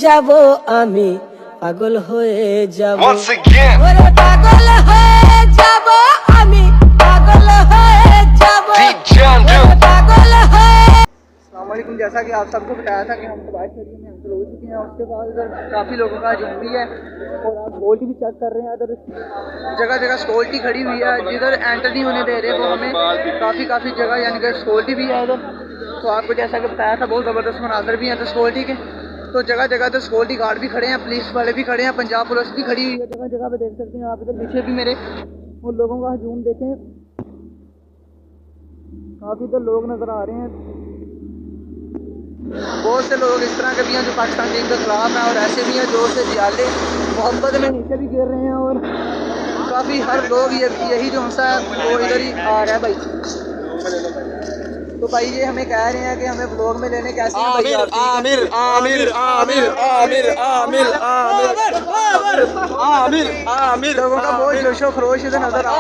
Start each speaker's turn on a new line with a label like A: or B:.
A: যাব আমি পাগল হয়ে যাব
B: Once again,
A: ওরে পাগল হয়ে যাব আমি পাগল হয়ে যাব
B: DJ Andu.
A: ওরে পাগল হয়ে
C: अस्सलामुअलैकुम। जैसा कि आप सबको बताया था कि हम तबाही शरीर में एंटर हो चुके हैं, उसके बाद इधर काफ़ी लोगों का जुम भी है और आप सिक्योरिटी भी चेक कर रहे हैं। इधर जगह जगह सिक्योरिटी खड़ी हुई है, जिधर एंटर नहीं होने दे रहे वो हमें काफ़ी जगह यानी कि सिक्योरिटी भी है इधर। तो आपको जैसा कि बताया था बहुत ज़बरदस्त मनाजर भी हैं तो सिक्योरिटी के, तो जगह जगह तो सिक्योरिटी गार्ड भी खड़े हैं, पुलिस वाले भी खड़े हैं, पंजाब पुलिस भी खड़ी हुई है जगह जगह पे। देख सकते हैं आप इधर पीछे भी मेरे उन लोगों का हजूम देखें, काफ़ी इधर लोग नज़र आ रहे हैं। बहुत से लोग इस तरह के भी हैं जो पाकिस्तान टीम के खिलाफ हैं और ऐसे भी हैं जो उसे जियाले मोहब्बत में नीचे भी गिर रहे हैं और काफ़ी हर लोग यही जो हंसा है वो इधर ही आ रहा है भाई। तो भाई ये हमें कह रहे हैं कि हमें व्लॉग में लेने कैसे हैं भाई आप?
D: आमिर आमिर आमिर आमिर आमिर आमिर आमिर आमिर
C: लोगों का बहुत जोशो खरोश इधर नजर आ